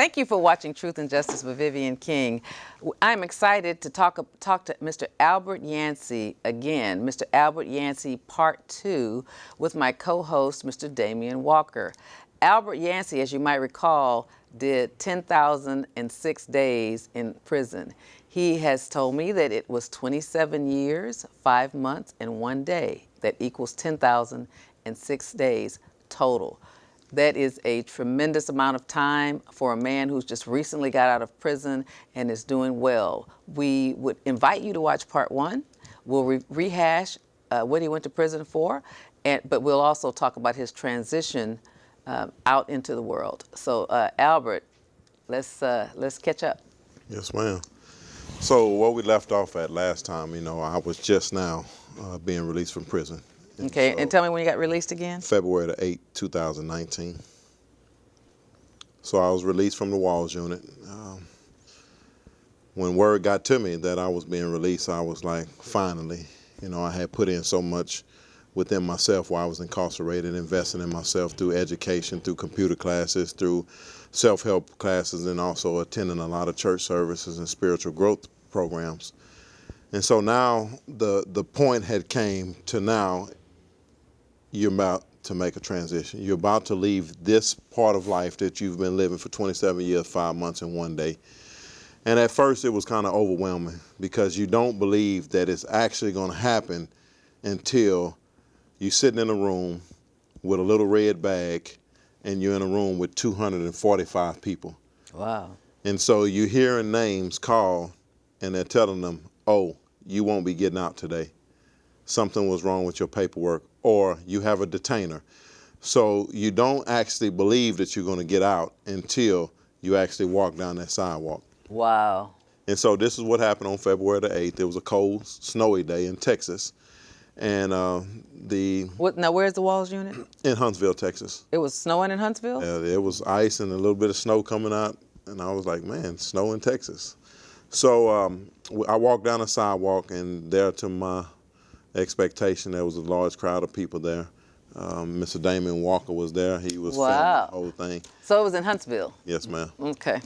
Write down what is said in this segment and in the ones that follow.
Thank you for watching Truth and Justice with Vivian King. I'm excited to talk to Mr. Albert Yancy again, Mr. Albert Yancy Part 2, with my co-host, Mr. Damion Walker. Albert Yancy, as you might recall, did 10,006 days in prison. He has told me that it was 27 years, 5 months, and 1 day. That equals 10,006 days total. That is a tremendous amount of time for a man who's just recently got out of prison and is doing well. We would invite you to watch Part 1. We'll rehash what he went to prison for, but we'll also talk about his transition out into the world. So, Albert, let's catch up. Yes, ma'am. So what we left off at last time, I was just now being released from prison. Okay, and tell me when you got released again? February the 8th, 2019. So I was released from the Walls unit. When word got to me that I was being released, I was like, finally. I had put in so much within myself while I was incarcerated, investing in myself through education, through computer classes, through self-help classes, and also attending a lot of church services and spiritual growth programs. And so now the point had came to now you're about to make a transition. You're about to leave this part of life that you've been living for 27 years, 5 months, and 1 day. And at first it was kind of overwhelming because you don't believe that it's actually going to happen until you're sitting in a room with a little red bag and you're in a room with 245 people. Wow. And so you're hearing names called and they're telling them, oh, you won't be getting out today. Something was wrong with your paperwork, or you have a detainer. So you don't actually believe that you're going to get out until you actually walk down that sidewalk. Wow. And so this is what happened on February the 8th. It was a cold, snowy day in Texas. And now where's the Walls unit? In Huntsville, Texas. It was snowing in Huntsville? It was ice and a little bit of snow coming out. And I was like, man, snow in Texas. So I walked down the sidewalk, and there, to my expectation, there was a large crowd of people there. Mr. Damion Walker was there. He was filming the whole thing. So it was in Huntsville? Yes, ma'am. Okay.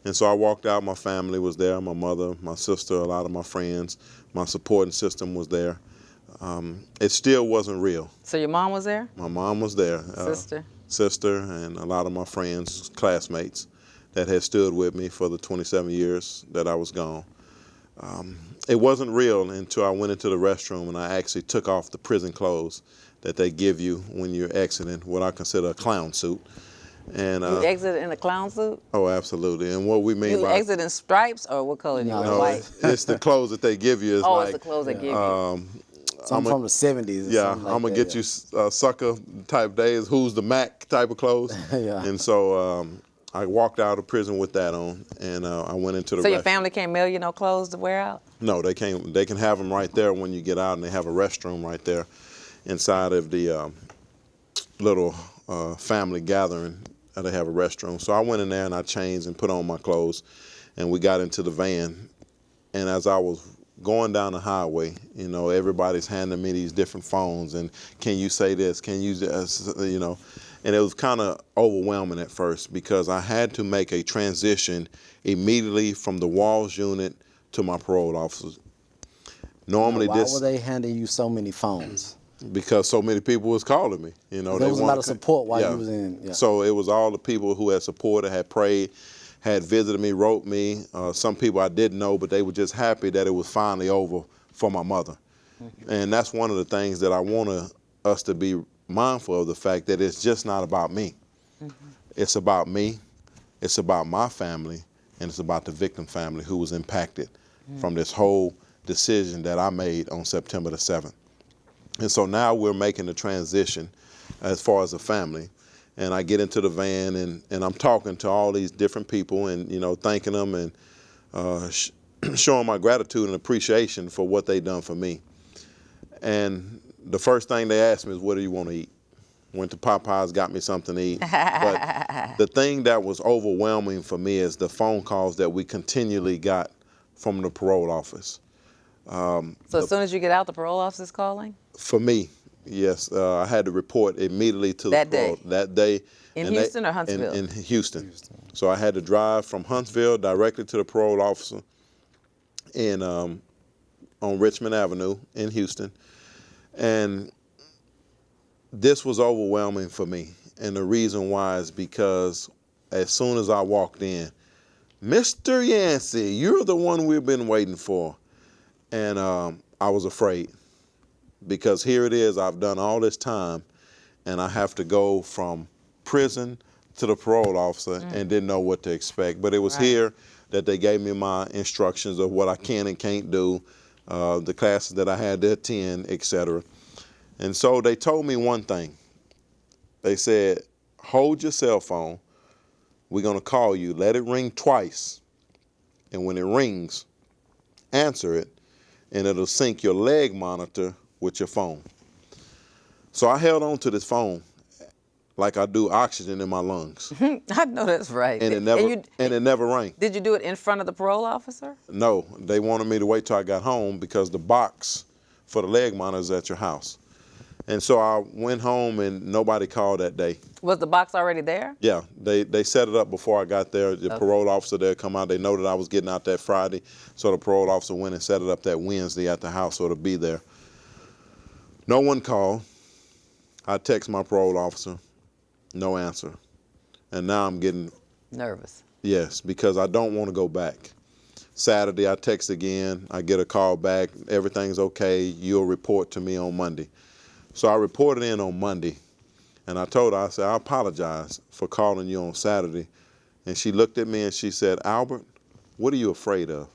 And so I walked out. My family was there, my mother, my sister, a lot of my friends. My supporting system was there. It still wasn't real. So your mom was there? My mom was there. Sister? Sister, and a lot of my friends, classmates, that had stood with me for the 27 years that I was gone. It wasn't real until I went into the restroom and I actually took off the prison clothes that they give you when you're exiting, what I consider a clown suit. And you exited in a clown suit? Oh, absolutely. And what we mean you by... You exit in stripes, or what color do you wear? No, white? It's the clothes that they give you. It's the clothes they give you. Some from the 70s. Yeah, I'm going to get you sucker type days, who's the Mac type of clothes. Yeah. And so I walked out of prison with that on, and I went into the restroom. So your family can't mail you no clothes to wear out? No, they can't. They can have them right there when you get out, and they have a restroom right there inside of the little family gathering. They have a restroom. So I went in there and I changed and put on my clothes, and we got into the van. And as I was going down the highway, everybody's handing me these different phones, and can you say this? Can you, and it was kind of overwhelming at first because I had to make a transition immediately from the Walls unit to my parole officers. Normally, why were they handing you so many phones? Because so many people was calling me. There was a lot of support while you was in. Yeah. So it was all the people who had supported, had prayed, had visited me, wrote me. Some people I didn't know, but they were just happy that it was finally over for my mother. Mm-hmm. And that's one of the things that I want us to be mindful of, the fact that it's just not about me. Mm-hmm. It's about me, it's about my family, and it's about the victim family who was impacted from this whole decision that I made on September the 7th. And so now we're making the transition as far as a family. And I get into the van and I'm talking to all these different people and, thanking them and showing my gratitude and appreciation for what they've done for me. And the first thing they asked me is, what do you want to eat? Went to Popeyes, got me something to eat. But the thing that was overwhelming for me is the phone calls that we continually got from the parole office. So as soon as you get out, the parole office is calling? For me, Yes, I had to report immediately to the parole that day. In Houston or Huntsville? In Houston. So I had to drive from Huntsville directly to the parole officer on Richmond Avenue in Houston. And this was overwhelming for me. And the reason why is because as soon as I walked in, Mr. Yancy, you're the one we've been waiting for. And I was afraid because here it is, I've done all this time and I have to go from prison to the parole officer and didn't know what to expect. But it was here that they gave me my instructions of what I can and can't do, the classes that I had to attend, etc. And so they told me one thing. They said, hold your cell phone. We're going to call you. Let it ring twice. And when it rings, answer it, and it'll sync your leg monitor with your phone. So I held on to this phone like I do oxygen in my lungs. I know that's right. And it never rang. Did you do it in front of the parole officer? No, they wanted me to wait till I got home because the box for the leg monitor is at your house. And so I went home and nobody called that day. Was the box already there? Yeah, they set it up before I got there. The parole officer there come out. They know that I was getting out that Friday, so the parole officer went and set it up that Wednesday at the house so it'll be there. No one called. I text my parole officer, no answer. And now I'm getting nervous. Yes, because I don't want to go back. Saturday I text again, I get a call back, everything's okay, you'll report to me on Monday. So I reported in on Monday, and I told her, I said, I apologize for calling you on Saturday. And she looked at me and she said, Albert, what are you afraid of?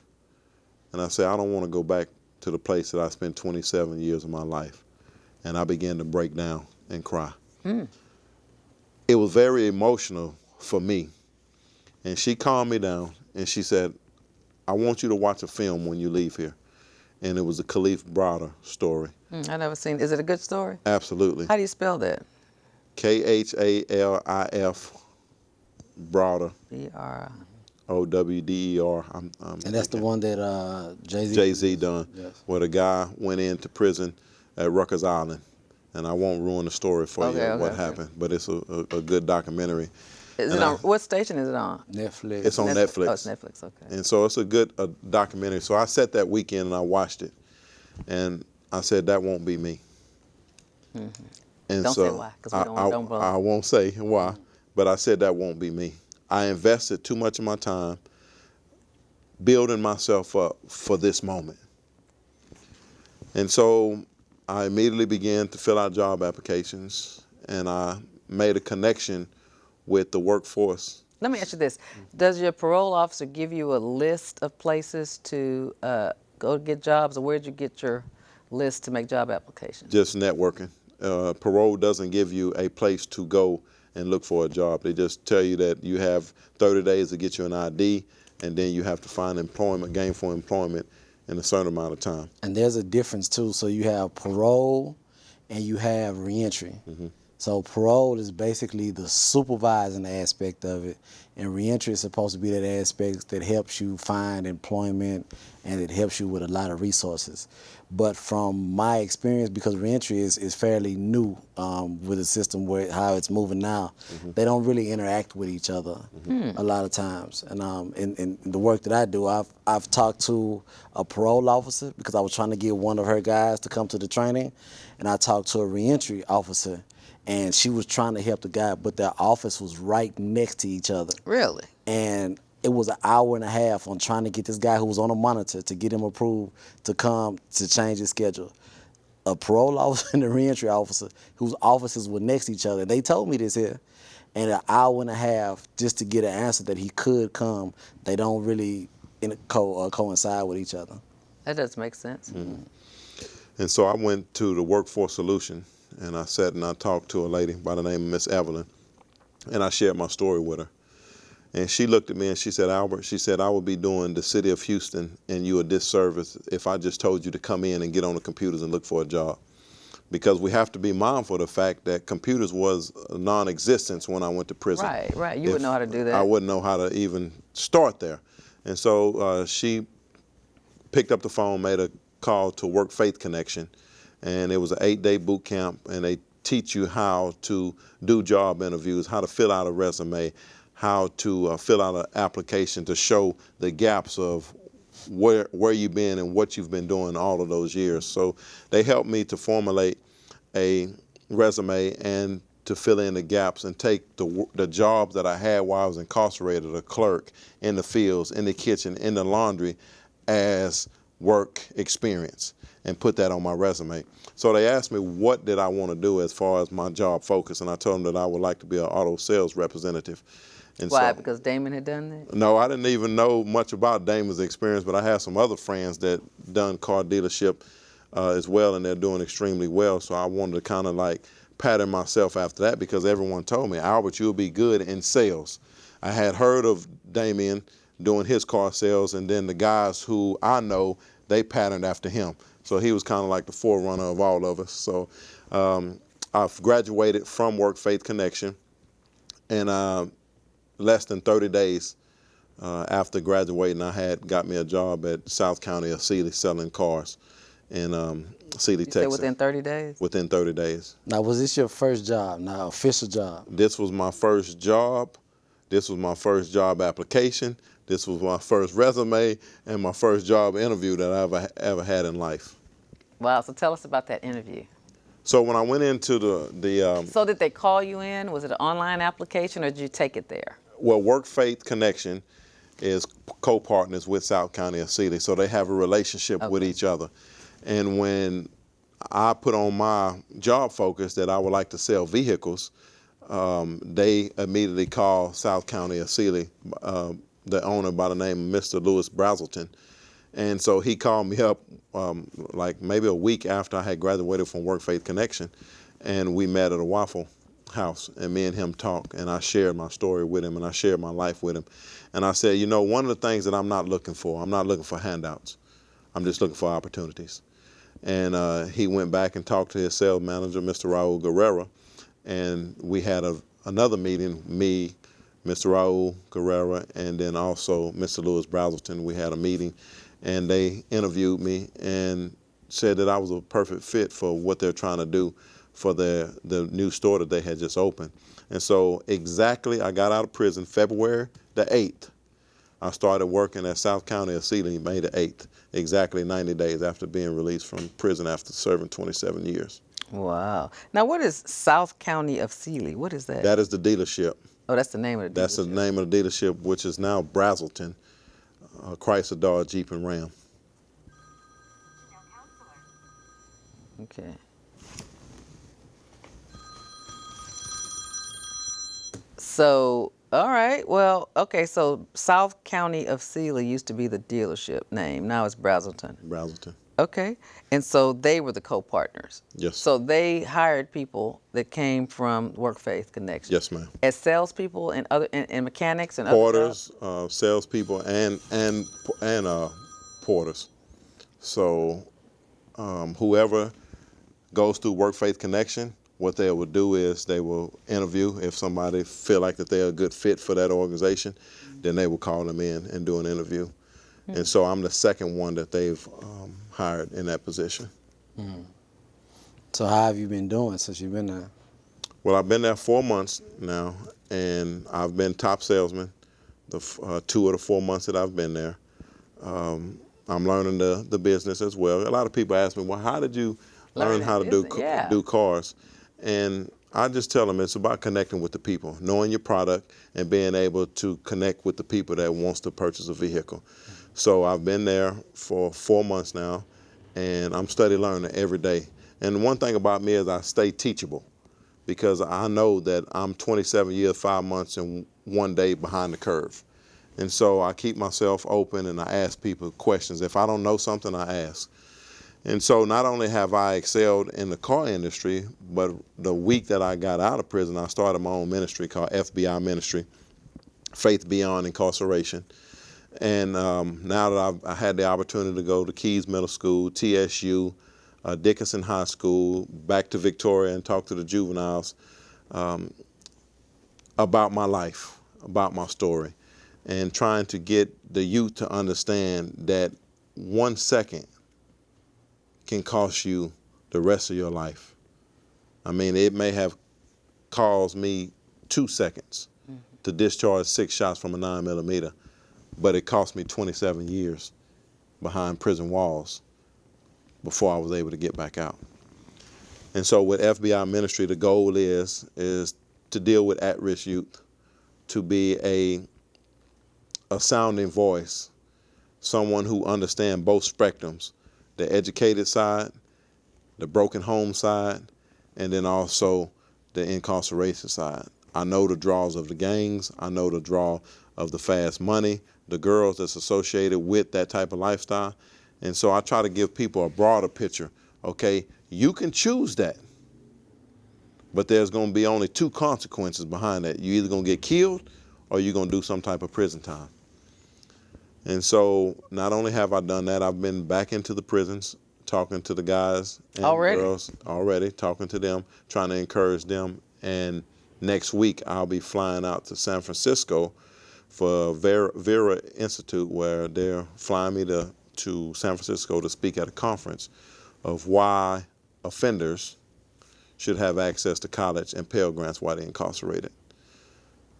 And I said, I don't want to go back to the place that I spent 27 years of my life. And I began to break down and cry. It was very emotional for me. And she calmed me down and she said, I want you to watch a film when you leave here. And it was the Khalif Browder story. I never seen. Is it a good story? Absolutely. How do you spell that? Khalif Browder. B-R. O-W-D-E-R. And that's the one that Jay-Z done, yes. Where the guy went into prison at Rikers Island. And I won't ruin the story for you what happened, but it's a good documentary. Is it on, what station is it on? Netflix. It's on Netflix. Oh, it's Netflix, okay. And so it's a good documentary. So I sat that weekend and I watched it. And I said, that won't be me. And don't so say why, because we don't blow. I won't say why, but I said that won't be me. I invested too much of my time building myself up for this moment. And so I immediately began to fill out job applications, and I made a connection with the workforce. Let me ask you this. Does your parole officer give you a list of places to go get jobs, or where'd you get your list to make job applications? Just networking. Parole doesn't give you a place to go and look for a job. They just tell you that you have 30 days to get you an ID, and then you have to find employment, gainful employment in a certain amount of time. And there's a difference too. So you have parole and you have reentry. So parole is basically the supervising aspect of it, and reentry is supposed to be that aspect that helps you find employment and it helps you with a lot of resources. But from my experience, because reentry is fairly new with the system where how it's moving now, they don't really interact with each other a lot of times. And in the work that I do, I've talked to a parole officer because I was trying to get one of her guys to come to the training, and I talked to a reentry officer. And she was trying to help the guy, but their office was right next to each other. Really? And it was an hour and a half on trying to get this guy who was on a monitor to get him approved to come to change his schedule. A parole officer and a reentry officer whose offices were next to each other. They told me this here. And an hour and a half just to get an answer that he could come. They don't really coincide with each other. That does make sense. And so I went to the Workforce Solution, and I sat and I talked to a lady by the name of Miss Evelyn, and I shared my story with her. And she looked at me and she said, Albert, she said, I would be doing the city of Houston and you a disservice if I just told you to come in and get on the computers and look for a job. Because we have to be mindful of the fact that computers was non-existence when I went to prison. Right. You wouldn't know how to do that. I wouldn't know how to even start there. And so she picked up the phone, made a call to Work Faith Connection, and it was an 8-day boot camp, and they teach you how to do job interviews, how to fill out a resume, how to fill out an application to show the gaps of where you've been and what you've been doing all of those years. So they helped me to formulate a resume and to fill in the gaps and take the jobs that I had while I was incarcerated, a clerk, in the fields, in the kitchen, in the laundry, as work experience, and put that on my resume. So they asked me what did I want to do as far as my job focus, and I told them that I would like to be an auto sales representative. And Why? so, Because Damion had done that? no, I didn't even know much about Damon's experience, but I have some other friends that done car dealership as well, and they're doing extremely well. So I wanted to kind of like pattern myself after that, because everyone told me, Albert, you'll be good in sales. I had heard of Damion doing his car sales, and then the guys who I know, they patterned after him. So he was kind of like the forerunner of all of us. So I've graduated from Work Faith Connection, and less than 30 days after graduating, I had got me a job at South County of Sealy selling cars in Sealy, Texas. So within 30 days? Within 30 days. Now, was this your first job, now official job? This was my first job. This was my first job application. This was my first resume and my first job interview that I ever had in life. Wow, so tell us about that interview. So when I went into the So did they call you in? Was it an online application, or did you take it there? well, Work Faith Connection is co-partners with South County of Sealy, so they have a relationship with each other. And when I put on my job focus that I would like to sell vehicles, they immediately called South County of Sealy, the owner by the name of Mr. Lewis Brazelton. And so he called me up like maybe a week after I had graduated from Work Faith Connection, and we met at a Waffle House, and me and him talked, and I shared my story with him, and I shared my life with him. And I said, you know, one of the things that I'm not looking for handouts. I'm just looking for opportunities. And he went back and talked to his sales manager, Mr. Raul Guerrera, and we had another meeting, me, Mr. Raul Guerrera, and then also Mr. Lewis Brazelton. We had a meeting, and they interviewed me and said that I was a perfect fit for what they're trying to do for the new store that they had just opened. And so exactly, I got out of prison February the 8th. I started working at South County of Sealy May the 8th, exactly 90 days after being released from prison after serving 27 years. Wow. Now, what is South County of Sealy? What is that? That is the dealership. Oh, that's the name of the dealership. That's the name of the dealership, which is now Brazelton, Chrysler, Dodge, Jeep, and Ram. Okay. So, all right. Well, okay. So South County of Sealy used to be the dealership name. Now it's Brazelton. Brazelton. Okay. And so they were the co-partners. Yes. So they hired people that came from Work Faith Connection. Yes, ma'am. As salespeople and other and mechanics and other Porters, jobs? salespeople, and porters. So whoever goes through Work Faith Connection, what they will do is they will interview. If somebody feel like that they're a good fit for that organization, then they will call them in and do an interview. And so I'm the second one that they've hired in that position. So how have you been doing since you've been there? Well, I've been there 4 months now, and I've been top salesman the 2 of the 4 months that I've been there. I'm learning the business as well. A lot of people ask me, well, how did you learn how to do cars? And I just tell them it's about connecting with the people, knowing your product, and being able to connect with the people that wants to purchase a vehicle. So I've been there for 4 months now, and I'm study learning every day. And one thing about me is I stay teachable, because I know that I'm 27 years, 5 months, and 1 day behind the curve. And so I keep myself open, and I ask people questions. If I don't know something, I ask. And so not only have I excelled in the car industry, but the week that I got out of prison, I started my own ministry called FBI Ministry, Faith Beyond Incarceration. And now that I had the opportunity to go to Keys Middle School, TSU, Dickinson High School, back to Victoria and talk to the juveniles about my life, about my story, and trying to get the youth to understand that 1 second can cost you the the rest of your life. I mean, it may have caused me 2 seconds to discharge 6 shots from a 9mm, but it cost me 27 years behind prison walls before I was able to get back out. And so with FBI ministry, the goal is to deal with at-risk youth, to be a sounding voice, someone who understands both spectrums, the educated side, the broken home side, and then also the incarceration side. I know the draws of the gangs. I know the draw of the fast money, the girls that's associated with that type of lifestyle. And so I try to give people a broader picture. Okay, you can choose that, but there's going to be only 2 consequences behind that. You're either going to get killed or you're going to do some type of prison time. And so not only have I done that, I've been back into the prisons, talking to the guys and girls already, talking to them, trying to encourage them. And next week, I'll be flying out to San Francisco for Vera Institute, where they're flying me to San Francisco to speak at a conference of why offenders should have access to college and Pell Grants while they're incarcerated.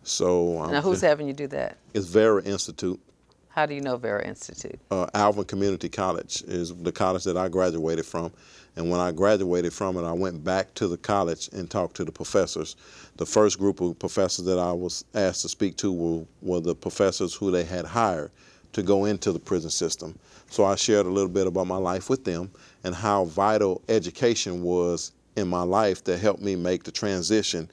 So now, who's having you do that? It's Vera Institute. How do you know Vera Institute? Alvin Community College is the college that I graduated from. And when I graduated from it, I went back to the college and talked to the professors. The first group of professors that I was asked to speak to were the professors who they had hired to go into the prison system. So I shared a little bit about my life with them and how vital education was in my life that helped me make the transition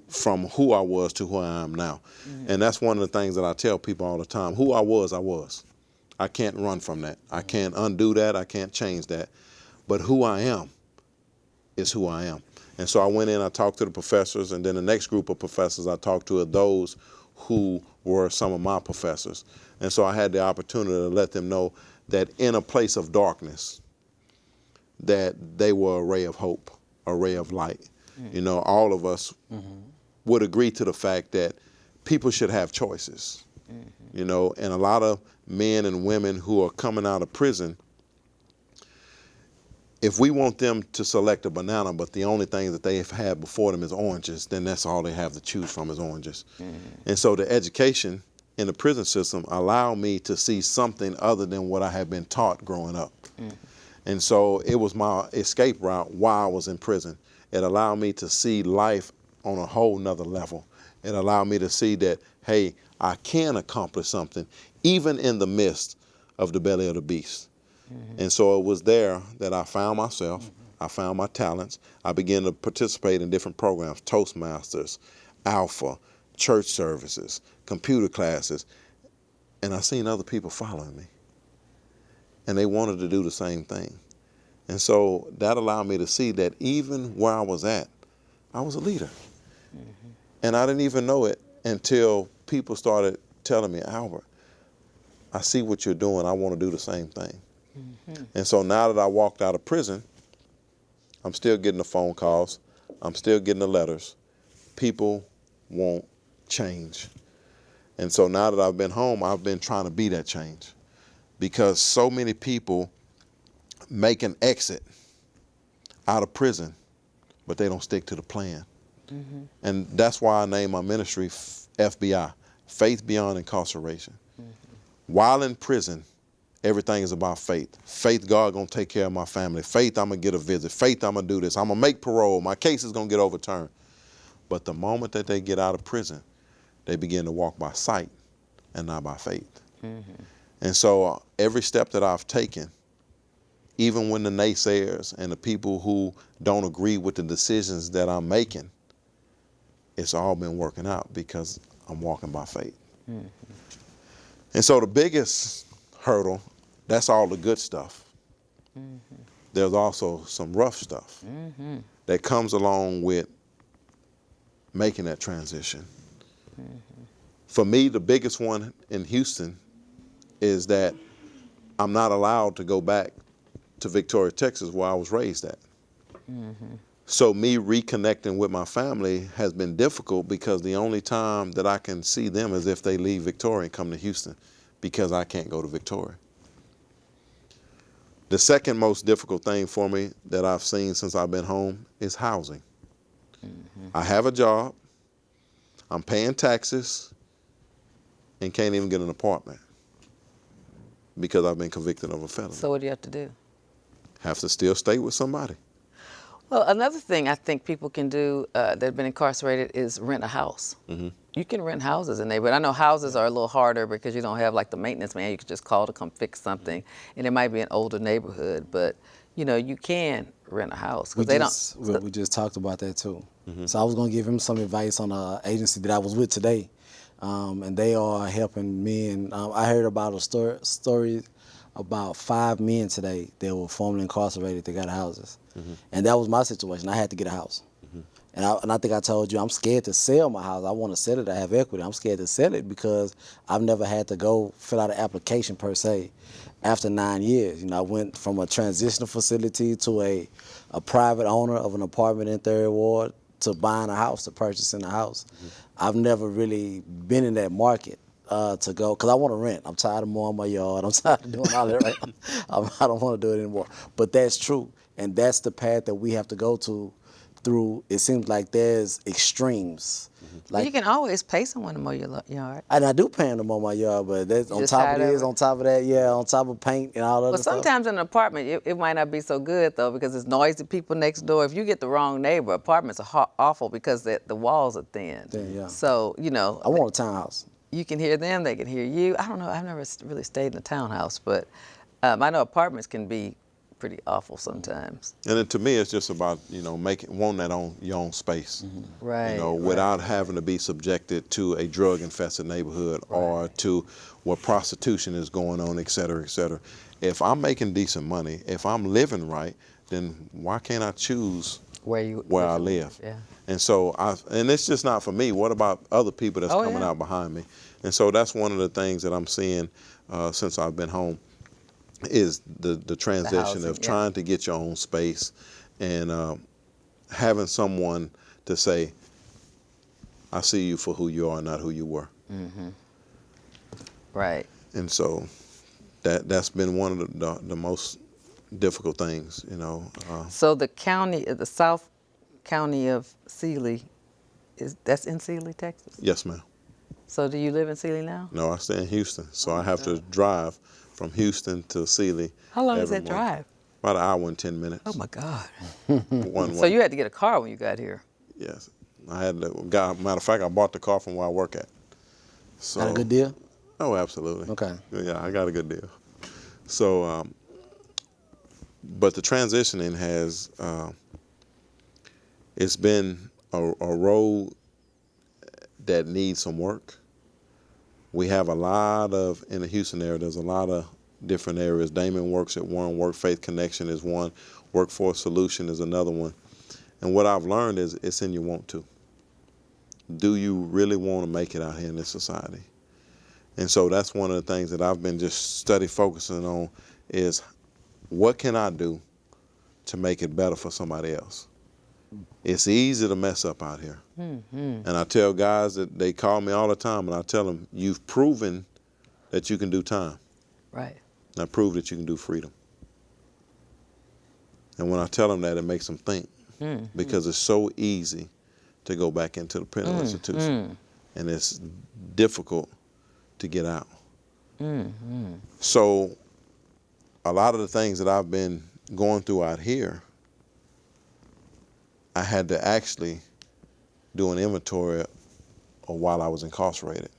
from who I was to who I am now. And that's one of the things that I tell people all the time. Who I was, I was. I can't run from that. I can't undo that. I can't change that. But who I am is who I am. And so I went in, I talked to the professors, and then the next group of professors I talked to are those who were some of my professors. And so I had the opportunity to let them know that in a place of darkness, that they were a ray of hope, a ray of light. You know, all of us would agree to the fact that people should have choices, you know, and a lot of men and women who are coming out of prison, if we want them to select a banana, but the only thing that they have had before them is oranges, then that's all they have to choose from is oranges. And so the education in the prison system allowed me to see something other than what I had been taught growing up. And so it was my escape route while I was in prison. It allowed me to see life on a whole nother level. It allowed me to see that, hey, I can accomplish something even in the midst of the belly of the beast. And so it was there that I found myself. I found my talents. I began to participate in different programs, Toastmasters, Alpha, church services, computer classes. And I seen other people following me. And they wanted to do the same thing. And so that allowed me to see that even where I was at, I was a leader. And I didn't even know it until people started telling me, Albert, I see what you're doing. I want to do the same thing. And so now that I walked out of prison, I'm still getting the phone calls. I'm still getting the letters. People want change. And so now that I've been home, I've been trying to be that change, because so many people make an exit out of prison, but they don't stick to the plan. And that's why I named my ministry FBI, Faith Beyond Incarceration. While in prison, everything is about faith. Faith, God gonna take care of my family. Faith, I'm gonna get a visit. Faith, I'm gonna do this. I'm gonna make parole. My case is gonna get overturned. But the moment that they get out of prison, they begin to walk by sight and not by faith. And so every step that I've taken, even when the naysayers and the people who don't agree with the decisions that I'm making, it's all been working out because I'm walking by faith. And so the biggest hurdle, that's all the good stuff. There's also some rough stuff that comes along with making that transition. For me, the biggest one in Houston is that I'm not allowed to go back to Victoria, Texas, where I was raised at. So me reconnecting with my family has been difficult, because the only time that I can see them is if they leave Victoria and come to Houston, because I can't go to Victoria. The second most difficult thing for me that I've seen since I've been home is housing. I have a job, I'm paying taxes, and can't even get an apartment because I've been convicted of a felony. So what do you have to do? Have to still stay with somebody. Well, another thing I think people can do that have been incarcerated is rent a house. You can rent houses in there, but I know houses are a little harder because you don't have like the maintenance man. You can just call to come fix something, and it might be an older neighborhood, but you know you can rent a house because We just talked about that too. So I was gonna give him some advice on an agency that I was with today, and they are helping men. I heard about a story about 5 men today that were formerly incarcerated that got houses, and that was my situation. I had to get a house. And I think I told you I'm scared to sell my house. I want to sell it. I have equity. I'm scared to sell it because I've never had to go fill out an application per se. After 9 years, you know, I went from a transitional facility to a private owner of an apartment in 3rd Ward to buying a house, to purchasing a house. I've never really been in that market to go because I want to rent. I'm tired of mowing my yard. I'm tired of doing all that. Right? I don't want to do it anymore. But that's true, and that's the path that we have to go to. Through, it seems like there's extremes. Like, you can always pay someone to mow your yard. And I do pay them to mow my yard, but that's on top of this, on top of that, yeah, on top of paint and all that Well, stuff. sometimes in an apartment, it might not be so good, though, because it's noisy people next door. If you get the wrong neighbor, apartments are awful because the walls are thin. Yeah. So, you know. I want a townhouse. You can hear them, they can hear you. I don't know, I've never really stayed in a townhouse, but I know apartments can be pretty awful sometimes. And then to me, it's just about, you know, wanting that your own space. Right. You know, without having to be subjected to a drug-infested neighborhood or to where prostitution is going on, et cetera, et cetera. If I'm making decent money, if I'm living right, then why can't I choose where I live? Yeah. And so, and it's just not for me. What about other people that's coming out behind me? And so that's one of the things that I'm seeing since I've been home, is the transition housing, of trying to get your own space and having someone to say, I see you for who you are, not who you were. Right. And so that's been one of the most difficult things, you know. So the South County of Sealy, that's in Sealy, Texas? Yes, ma'am. So do you live in Sealy now? No, I stay in Houston, so I have to drive from Houston to Sealy. How long is every that morning. drive? About an hour and 10 minutes. Oh my God. One way. So you had to get a car when you got here? Yes. I had to, matter of fact, I bought the car from where I work at. So, Got a good deal? Oh, absolutely. Okay. Yeah, I got a good deal. So, but the transitioning has, it's been a road that needs some work. We have a lot of, in the Houston area, there's a lot of different areas. Damion works at one, Work Faith Connection is one, Workforce Solution is another one. And what I've learned is it's in your want to. Do you really want to make it out here in this society? And so that's one of the things that I've been just focusing on is what can I do to make it better for somebody else? It's easy to mess up out here. And I tell guys that they call me all the time and I tell them, you've proven that you can do time. Right. Now prove that you can do freedom. And when I tell them that, it makes them think because it's so easy to go back into the penal institution and it's difficult to get out. So a lot of the things that I've been going through out here, I had to actually do an inventory of while I was incarcerated.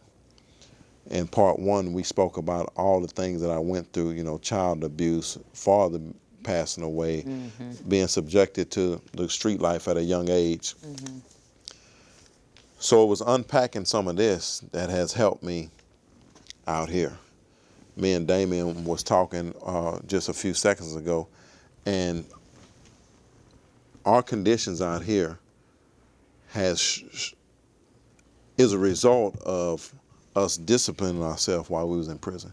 In part one, we spoke about all the things that I went through, you know, child abuse, father passing away, being subjected to the street life at a young age. So it was unpacking some of this that has helped me out here. Me and Damion was talking just a few seconds ago, and our conditions out here is a result of us disciplining ourselves while we was in prison.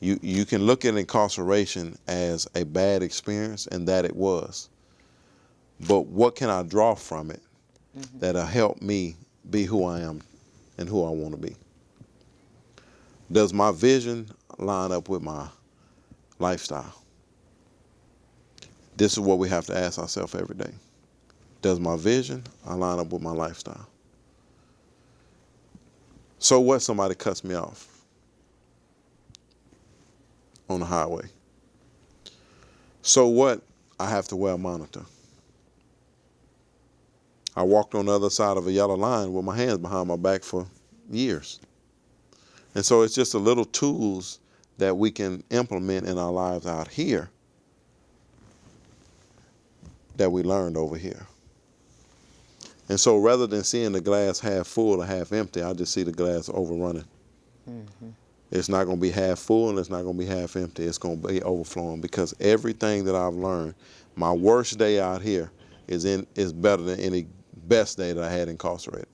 You can look at incarceration as a bad experience, and that it was. But what can I draw from it that'll help me be who I am and who I want to be? Does my vision line up with my lifestyle? this is what we have to ask ourselves every day. Does my vision align up with my lifestyle? So what, somebody cuts me off on the highway? So what, I have to wear a monitor? I walked on the other side of a yellow line with my hands behind my back for years. And so it's just the little tools that we can implement in our lives out here that we learned over here. And so rather than seeing the glass half full or half empty, I just see the glass overrunning. Mm-hmm. It's not going to be half full and it's not going to be half empty. It's going to be overflowing, because everything that I've learned, my worst day out here is better than any best day that I had incarcerated.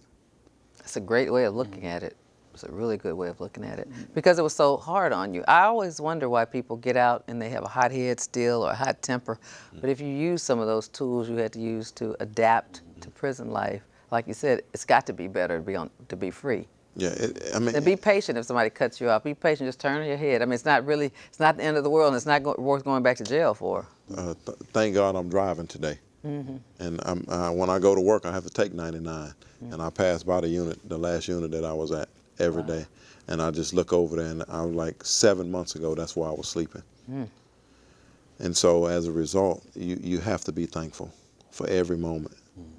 That's a great way of looking at it. It's a really good way of looking at it, because it was so hard on you. I always wonder why people get out and they have a hot head still or a hot temper. But if you use some of those tools you had to use to adapt to prison life, like you said, it's got to be better to be free. Yeah, and be patient if somebody cuts you off. Be patient, just turn your head. I mean, it's not the end of the world, and it's not worth going back to jail for. Thank God I'm driving today. Mm-hmm. And when I go to work, I have to take 99. Mm-hmm. And I pass by the last unit that I was at every day. And I just look over there, and I was like 7 months ago, that's where I was sleeping. Mm. And so as a result, you have to be thankful for every moment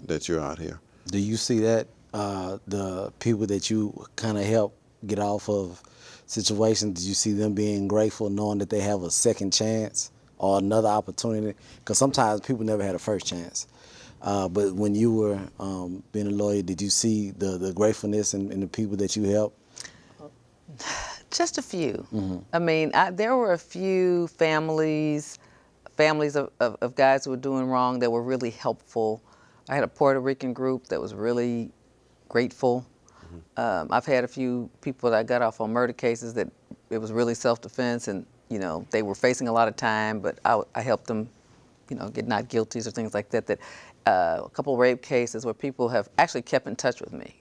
that you're out here. Do you see that the people that you kind of help get off of situations, do you see them being grateful knowing that they have a second chance or another opportunity? Because sometimes people never had a first chance. But when you were being a lawyer, did you see the gratefulness in the people that you helped? Just a few. Mm-hmm. I mean, there were a few families of guys who were doing wrong that were really helpful. I had a Puerto Rican group that was really grateful. Mm-hmm. I've had a few people that I got off on murder cases that it was really self-defense, and they were facing a lot of time, but I helped them, get not guilties or things like that. A couple of rape cases where people have actually kept in touch with me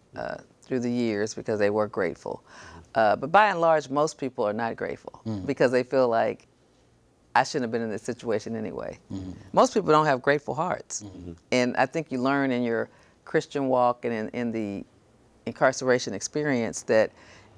through the years because they were grateful. But by and large, most people are not grateful because they feel like I shouldn't have been in this situation anyway. Mm-hmm. Most people don't have grateful hearts. Mm-hmm. And I think you learn in your Christian walk and in the incarceration experience that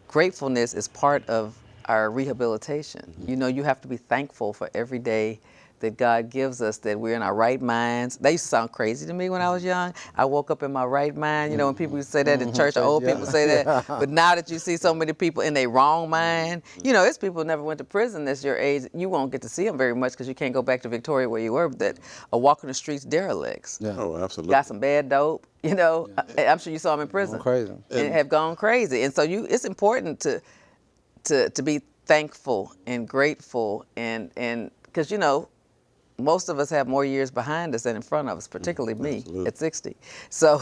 gratefulness is part of our rehabilitation. Mm-hmm. You have to be thankful for every day that God gives us, that we're in our right minds. That used to sound crazy to me when I was young. I woke up in my right mind. When people used to say that in church, or old people say that. But now that you see so many people in their wrong mind, it's people who never went to prison that's your age. You won't get to see them very much because you can't go back to Victoria where you were, that are walking the streets derelicts. Yeah. Oh, absolutely. Got some bad dope. I'm sure you saw them in prison. Crazy. And have gone crazy. And so it's important to be thankful and grateful, and because most of us have more years behind us than in front of us, particularly me at 60. So,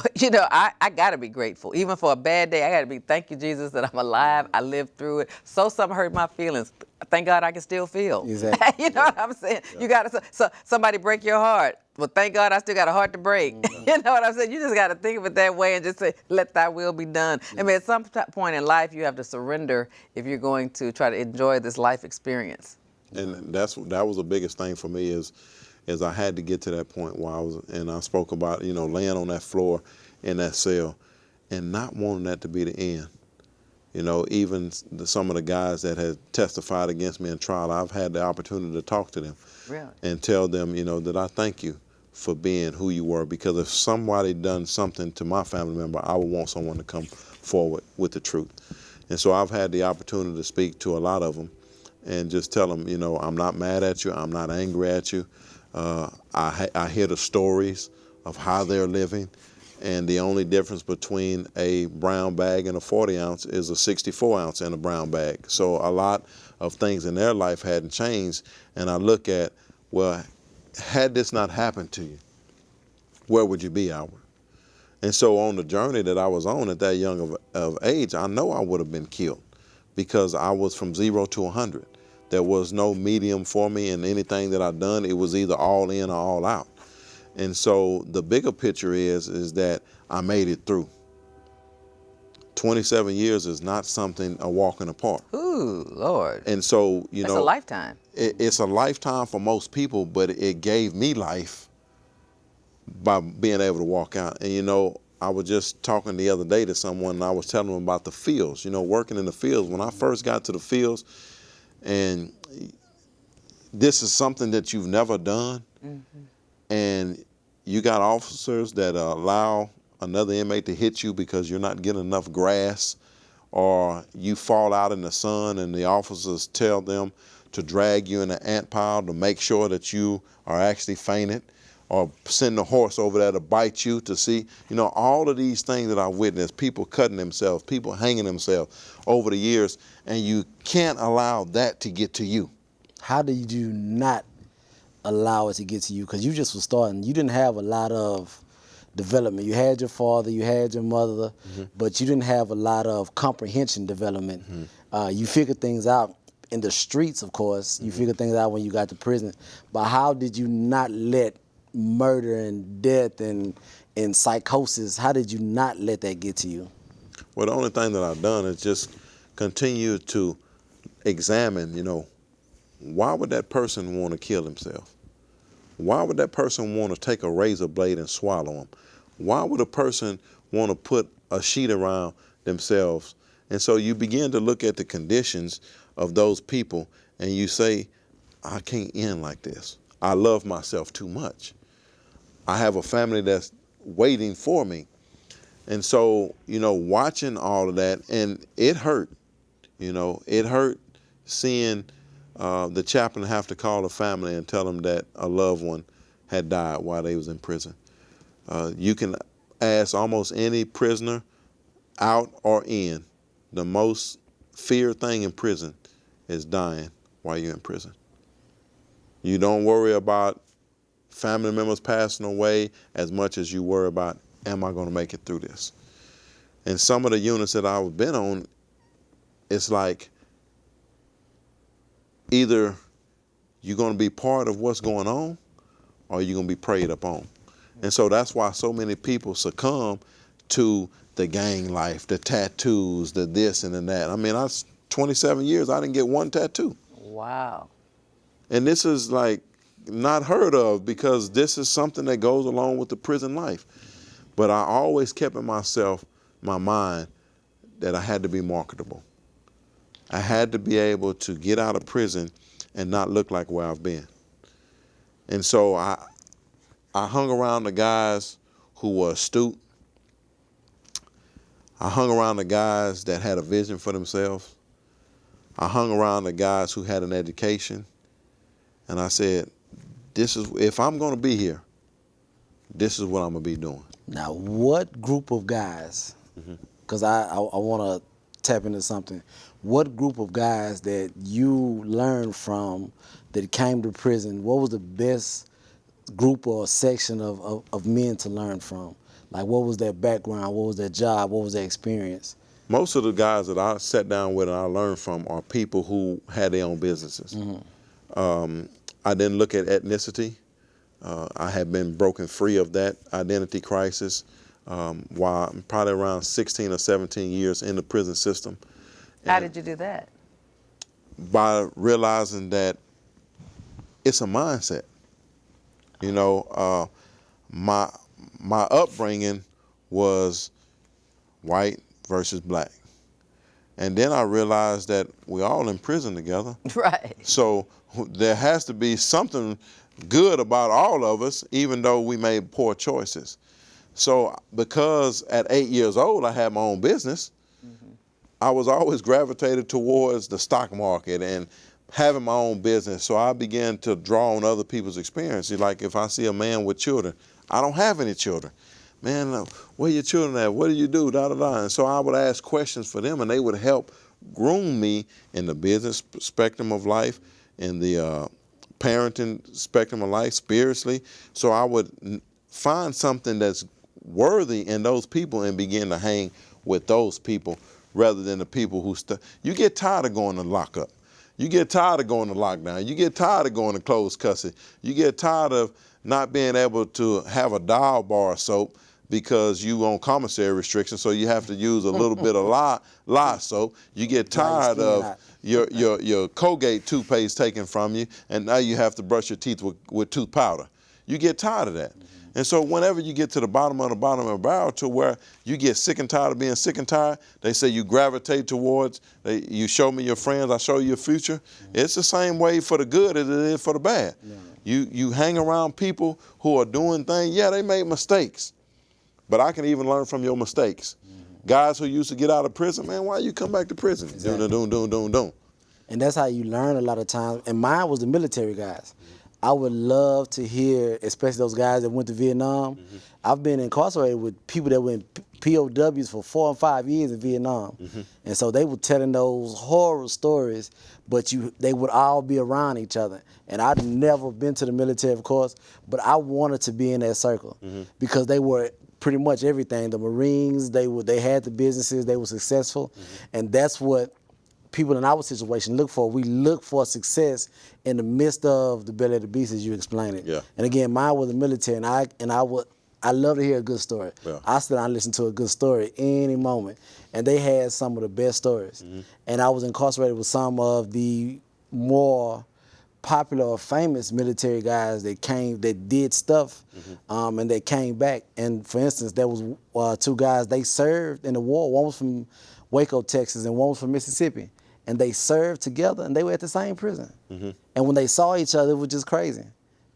I got to be grateful. Even for a bad day, I got to be, thank you, Jesus, that I'm alive. I lived through it. So something hurt my feelings. Thank God I can still feel. Exactly. You know what I'm saying? Yeah. You got to, somebody break your heart. Well, thank God I still got a heart to break. You know what I'm saying? You just got to think of it that way and just say, let thy will be done. Yeah. I mean, at some point in life, you have to surrender if you're going to try to enjoy this life experience. And that was the biggest thing for me is I had to get to that point where I spoke about, laying on that floor in that cell and not wanting that to be the end. Even some of the guys that had testified against me in trial, I've had the opportunity to talk to them. Really? And tell them, that I thank you for being who you were, because if somebody done something to my family member, I would want someone to come forward with the truth. And so I've had the opportunity to speak to a lot of them and just tell them, I'm not mad at you, I'm not angry at you. I hear the stories of how they're living, and the only difference between a brown bag and a 40 ounce is a 64 ounce in a brown bag. So a lot of things in their life hadn't changed, and I look at, well, had this not happened to you, where would you be, Albert? And so on the journey that I was on at that young of age, I know I would have been killed because I was from 0 to 100. There was no medium for me in anything that I'd done. It was either all in or all out. And so the bigger picture is that I made it through 27 years is not something a walk in the park. Ooh, Lord. And so, you That's know, a lifetime. it's a lifetime for most people, but it gave me life by being able to walk out. And, you know, I was just talking the other day to someone, and I was telling them about the fields, you know, working in the fields. When I first got to the fields, and this is something that you've never done, and you got officers that allow another inmate to hit you because you're not getting enough grass, or you fall out in the sun and the officers tell them to drag you in the ant pile to make sure that you are actually fainted, or send the horse over there to bite you to see, you know, all of these things that I witnessed, people cutting themselves, people hanging themselves over the years, and you can't allow that to get to you. How did you not allow it to get to you? Because you just was starting. You didn't have a lot of development. You had your father, you had your mother, but you didn't have a lot of comprehension development. You figured things out in the streets, of course. You figured things out when you got to prison. But how did you not let murder and death and psychosis, how did you not let that get to you? Well, the only thing that I've done is just continue to examine, you know, why would that person want to kill himself? Why would that person want to take a razor blade and swallow him? Why would a person want to put a sheet around themselves? And so you begin to look at the conditions of those people, and you say, I can't end like this. I love myself too much. I have a family that's waiting for me. And so, you know, watching all of that, and it hurt, you know, it hurt seeing the chaplain have to call the family and tell them that a loved one had died while they was in prison. You can ask almost any prisoner, out or in, the most feared thing in prison is dying while you're in prison. You don't worry about family members passing away as much as you worry about, am I going to make it through this? And some of the units that I've been on, it's like either you're going to be part of what's going on, or you're going to be preyed upon. And so that's why so many people succumb to the gang life, the tattoos, the this and the that. I mean, 27 years, I didn't get one tattoo. Wow. And this is like not heard of, because this is something that goes along with the prison life. But I always kept in my mind, that I had to be marketable. I had to be able to get out of prison and not look like where I've been. And so I hung around the guys who were astute. I hung around the guys that had a vision for themselves. I hung around the guys who had an education. And I said, if I'm going to be here, this is what I'm going to be doing. Now, what group of guys, because I want to tap into something, what group of guys that you learned from that came to prison, what was the best group or section of men to learn from? Like, what was their background, what was their job, what was their experience? Most of the guys that I sat down with and I learned from are people who had their own businesses. I didn't look at ethnicity. I had been broken free of that identity crisis while I'm probably around 16 or 17 years in the prison system. How did you do that? By realizing that it's a mindset. You know, my upbringing was white versus black. And then I realized that we're all in prison together. Right. So there has to be something good about all of us, even though we made poor choices. So because at 8 years old, I had my own business, I was always gravitated towards the stock market and having my own business. So I began to draw on other people's experiences. Like if I see a man with children, I don't have any children. Man, where your children at? What do you do? Da, da, da. And so I would ask questions for them, and they would help groom me in the business spectrum of life, in the parenting spectrum of life, spiritually. So I would find something that's worthy in those people and begin to hang with those people rather than the people who you get tired of going to lockup. You get tired of going to lockdown. You get tired of going to closed custody. You get tired of not being able to have a dial bar of soap because you on commissary restrictions, so you have to use a little bit of lye soap. You get tired of your Colgate toothpaste taken from you, and now you have to brush your teeth with tooth powder. You get tired of that. And so whenever you get to the bottom of the barrel to where you get sick and tired of being sick and tired, they say you gravitate towards, you show me your friends, I show you your future. It's the same way for the good as it is for the bad. You hang around people who are doing things, yeah, they made mistakes, but I can even learn from your mistakes. Guys who used to get out of prison, man, why you come back to prison? Exactly. Doom. And that's how you learn a lot of times. And mine was the military guys. I would love to hear, especially those guys that went to Vietnam. I've been incarcerated with people that went POWs for 4 and 5 years in Vietnam. And so they were telling those horror stories, but they would all be around each other. And I'd never been to the military, of course, but I wanted to be in that circle because they were pretty much everything. The Marines, they had the businesses, they were successful, and that's what people in our situation look for. We look for success in the midst of the belly of the beast, as you explained it. Yeah. And again, mine was the military, and I love to hear a good story. Yeah. I sit down and listen to a good story any moment, and they had some of the best stories. And I was incarcerated with some of the more popular or famous military guys that did stuff, and they came back. And for instance, there was 2 guys, they served in the war. One was from Waco, Texas, and one was from Mississippi. And they served together, and they were at the same prison. And when they saw each other, it was just crazy.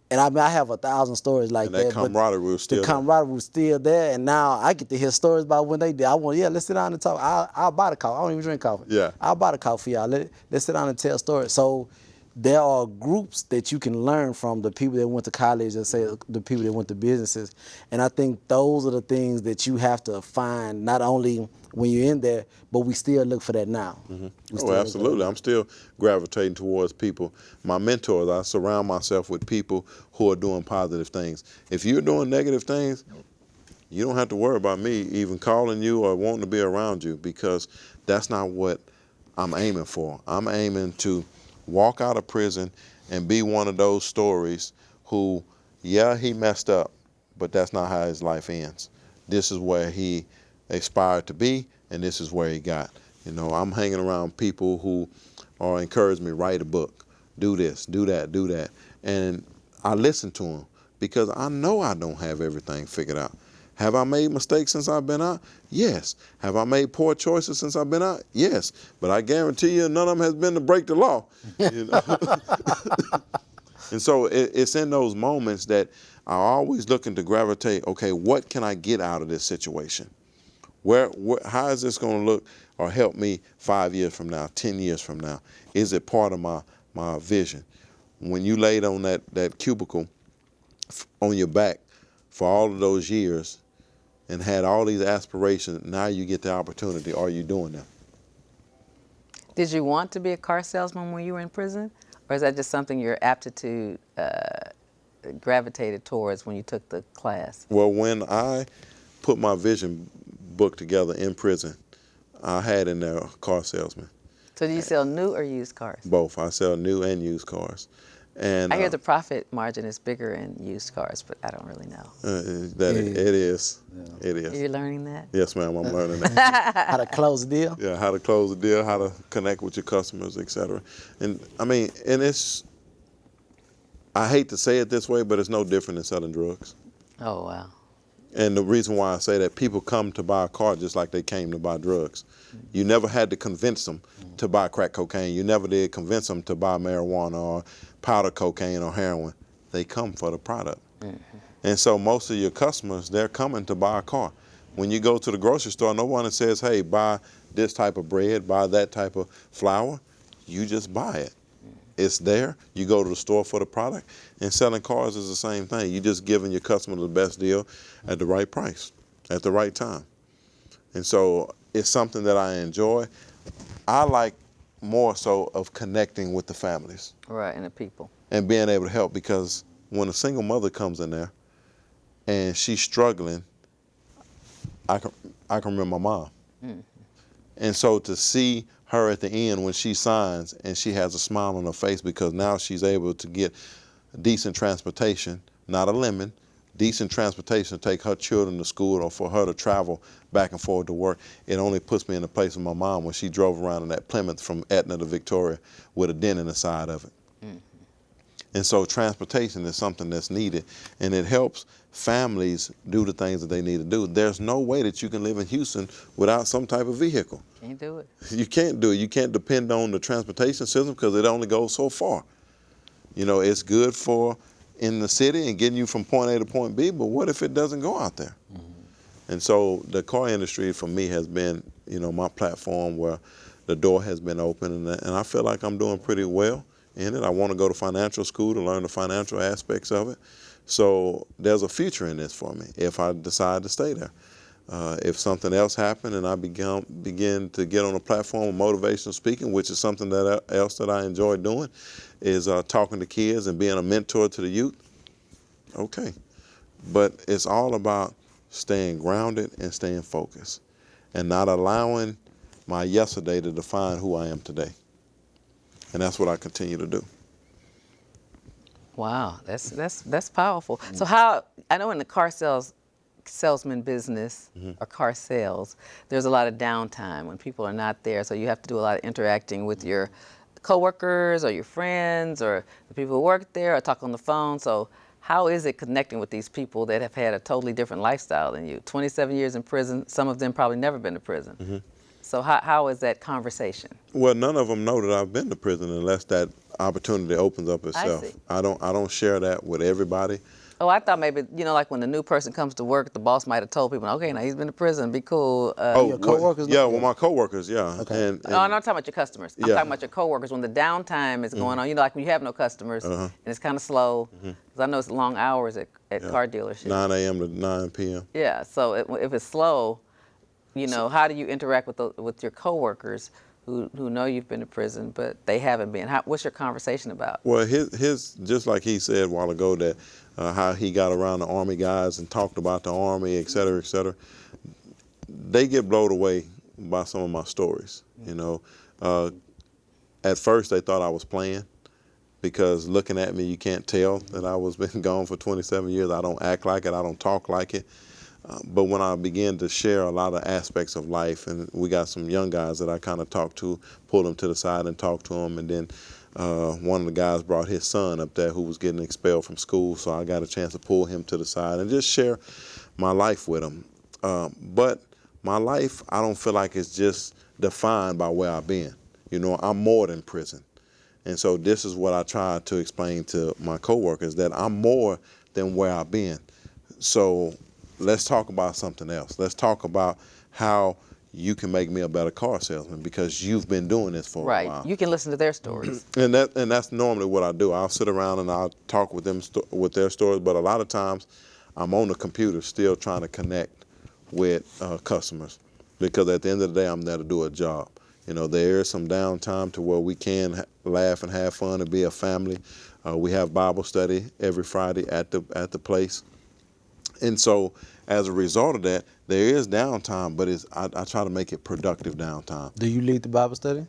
And I have 1,000 stories like that. And that camaraderie was still there. The camaraderie was still there, and now I get to hear stories about when they did. Let's sit down and talk. I'll buy the coffee. I don't even drink coffee. Yeah. I'll buy the coffee, y'all. Let's sit down and tell stories. So there are groups that you can learn from, the people that went to college, or say the people that went to businesses. And I think those are the things that you have to find, not only when you're in there, but we still look for that now. Oh, absolutely. I'm still gravitating towards people. My mentors, I surround myself with people who are doing positive things. If you're doing negative things, you don't have to worry about me even calling you or wanting to be around you, because that's not what I'm aiming for. I'm aiming to walk out of prison and be one of those stories who, yeah, he messed up, but that's not how his life ends. This is where he aspired to be, and this is where he got. You know, I'm hanging around people who are encouraging me, write a book, do this, do that, do that. And I listen to them because I know I don't have everything figured out. Have I made mistakes since I've been out? Yes. Have I made poor choices since I've been out? Yes. But I guarantee you none of them has been to break the law. You know? And so it's in those moments that I'm always looking to gravitate, okay, what can I get out of this situation? How is this going to look or help me 5 years from now, 10 years from now? Is it part of my vision? When you laid on that cubicle on your back for all of those years and had all these aspirations, now you get the opportunity. Are you doing them? Did you want to be a car salesman when you were in prison? Or is that just something your aptitude gravitated towards when you took the class? Well, when I put my vision book together in prison, I had in there a car salesman. So do you sell new or used cars? Both. I sell new and used cars. And I hear the profit margin is bigger in used cars, but I don't really know. It is. Yeah. It is. You're learning that? Yes, ma'am, I'm learning that. How to close a deal? Yeah, how to close a deal, how to connect with your customers, et cetera. And I mean, I hate to say it this way, but it's no different than selling drugs. Oh, wow. And the reason why I say that, people come to buy a car just like they came to buy drugs. You never had to convince them to buy crack cocaine. You never did convince them to buy marijuana or powder cocaine or heroin. They come for the product. And so most of your customers, they're coming to buy a car. When you go to the grocery store, no one says, hey, buy this type of bread, buy that type of flour. You just buy it. It's there. You go to the store for the product. And selling cars is the same thing. You're just giving your customer the best deal at the right price, at the right time. And so it's something that I enjoy. I like more so of connecting with the families. Right, and the people. And being able to help, because when a single mother comes in there and she's struggling, I can remember my mom. And so to see her at the end when she signs and she has a smile on her face because now she's able to get decent transportation, not a lemon, decent transportation to take her children to school or for her to travel back and forth to work. It only puts me in the place of my mom when she drove around in that Plymouth from Etna to Victoria with a dent in the side of it. And so transportation is something that's needed, and it helps families do the things that they need to do. There's no way that you can live in Houston without some type of vehicle. Can't do it. You can't do it. You can't depend on the transportation system because it only goes so far. You know, it's good for in the city and getting you from point A to point B, but what if it doesn't go out there? And so the car industry for me has been, you know, my platform where the door has been open, and I feel like I'm doing pretty well in it. I want to go to financial school to learn the financial aspects of it. So there's a future in this for me if I decide to stay there. If something else happened and I begin to get on a platform of motivational speaking, which is something else that I enjoy doing, is talking to kids and being a mentor to the youth, okay. But it's all about staying grounded and staying focused and not allowing my yesterday to define who I am today. And that's what I continue to do. Wow, that's powerful. So how, I know in the car salesman business or car sales, there's a lot of downtime when people are not there. So you have to do a lot of interacting with your coworkers or your friends or the people who work there or talk on the phone. So how is it connecting with these people that have had a totally different lifestyle than you? 27 years in prison, some of them probably never been to prison. So how is that conversation? Well, none of them know that I've been to prison unless that opportunity opens up itself. I see. I don't share that with everybody. Oh, I thought maybe, you know, like when the new person comes to work, the boss might have told people, okay, now he's been to prison, be cool. Your coworkers know? Yeah, well, my coworkers, yeah. Okay. And No, I'm not talking about your customers. I'm Yeah. talking about your coworkers when the downtime is going on. You know, like when you have no customers and it's kind of slow. Because I know it's long hours at car dealerships. 9 a.m. to 9 p.m. Yeah, so if it's slow, you know, how do you interact with your coworkers who know you've been to prison, but they haven't been? What's your conversation about? Well, his just like he said a while ago that how he got around the Army guys and talked about the Army, et cetera, they get blown away by some of my stories, you know. At first, they thought I was playing because looking at me, you can't tell that I was been gone for 27 years. I don't act like it. I don't talk like it. But when I began to share a lot of aspects of life, and we got some young guys that I kind of talked to, pulled them to the side and talked to them, and then one of the guys brought his son up there who was getting expelled from school, so I got a chance to pull him to the side and just share my life with him. But my life, I don't feel like it's just defined by where I've been. You know, I'm more than prison. And so this is what I try to explain to my coworkers, that I'm more than where I've been. So let's talk about something else. Let's talk about how you can make me a better car salesman because you've been doing this for a while. Right, you can listen to their stories. And that's normally what I do. I'll sit around and I'll talk with them with their stories, but a lot of times I'm on the computer still trying to connect with customers because at the end of the day, I'm there to do a job. You know, there is some downtime to where we can laugh and have fun and be a family. We have Bible study every Friday at the place. And so as a result of that, there is downtime, but I try to make it productive downtime. Do you lead the Bible study?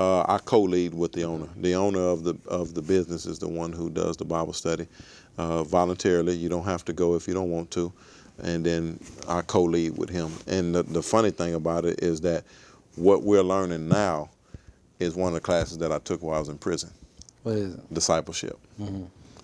I co-lead with the owner. The owner of the business is the one who does the Bible study voluntarily. You don't have to go if you don't want to. And then I co-lead with him. And the funny thing about it is that what we're learning now is one of the classes that I took while I was in prison. What is it? Discipleship.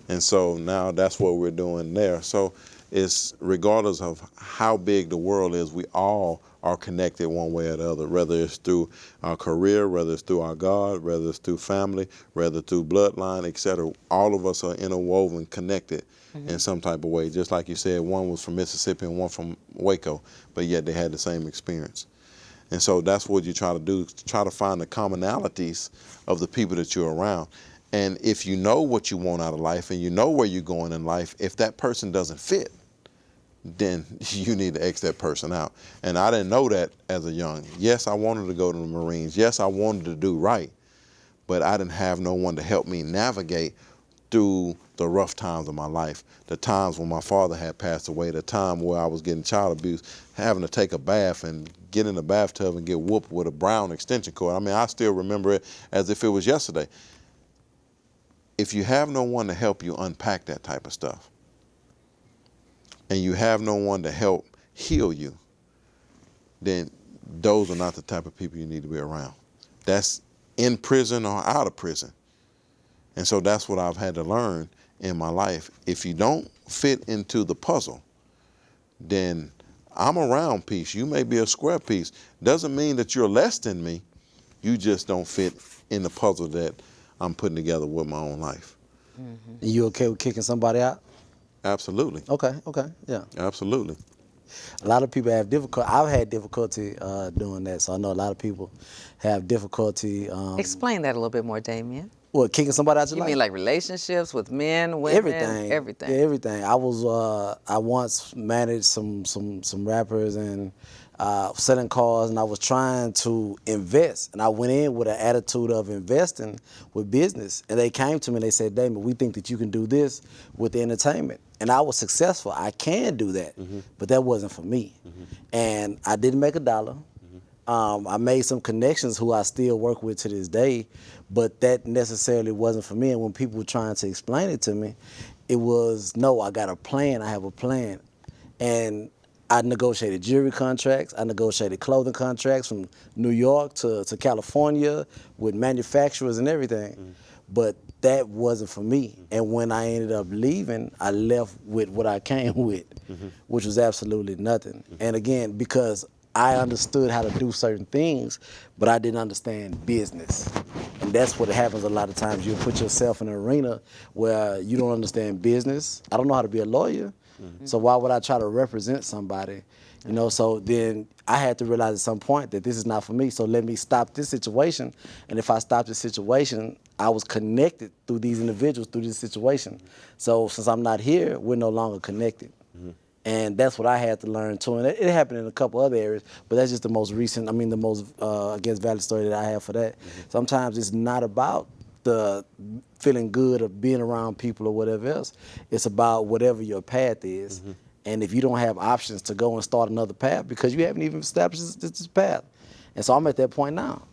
And so now that's what we're doing there. So it's regardless of how big the world is, we all are connected one way or the other, whether it's through our career, whether it's through our God, whether it's through family, whether through bloodline, etc. All of us are interwoven, connected in some type of way. Just like you said, one was from Mississippi and one from Waco, but yet they had the same experience. And so that's what you try to do, try to find the commonalities of the people that you're around. And if you know what you want out of life and you know where you're going in life, if that person doesn't fit, then you need to X that person out. And I didn't know that as a young. Yes, I wanted to go to the Marines. Yes, I wanted to do right, but I didn't have no one to help me navigate through the rough times of my life, the times when my father had passed away, the time where I was getting child abuse, having to take a bath and get in the bathtub and get whooped with a brown extension cord. I mean, I still remember it as if it was yesterday. If you have no one to help you unpack that type of stuff, and you have no one to help heal you, then those are not the type of people you need to be around. That's in prison or out of prison. And so that's what I've had to learn in my life. If you don't fit into the puzzle, then I'm a round piece. You may be a square piece. Doesn't mean that you're less than me. You just don't fit in the puzzle that I'm putting together with my own life. Mm-hmm. You okay with kicking somebody out? Absolutely. Okay, yeah. Absolutely. A lot of people have difficulty. I've had difficulty doing that, so I know a lot of people have difficulty. Explain that a little bit more, Damion. What, kicking somebody out your life? You mean like relationships with men, women, everything? Everything. Yeah, everything. I once managed some rappers and selling cars, and I was trying to invest, and I went in with an attitude of investing with business, and they came to me and they said, Damion, we think that you can do this with the entertainment. And I was successful. I can do that, but that wasn't for me. And I didn't make a dollar. I made some connections who I still work with to this day, but that necessarily wasn't for me. And when people were trying to explain it to me, it was, no, I got a plan, I have a plan. And I negotiated jewelry contracts, I negotiated clothing contracts from New York to California with manufacturers and everything. But that wasn't for me. And when I ended up leaving, I left with what I came with, which was absolutely nothing. And again, because I understood how to do certain things, but I didn't understand business. And that's what happens a lot of times. You put yourself in an arena where you don't understand business. I don't know how to be a lawyer, so why would I try to represent somebody? You know, so then I had to realize at some point that this is not for me, so let me stop this situation. And if I stop this situation, I was connected through these individuals, through this situation. So since I'm not here, we're no longer connected. And that's what I had to learn too. And it happened in a couple other areas, but that's just the most recent, the most, I guess, valid story that I have for that. Sometimes it's not about the feeling good of being around people or whatever else. It's about whatever your path is. And if you don't have options to go and start another path because you haven't even established this path. And so I'm at that point now.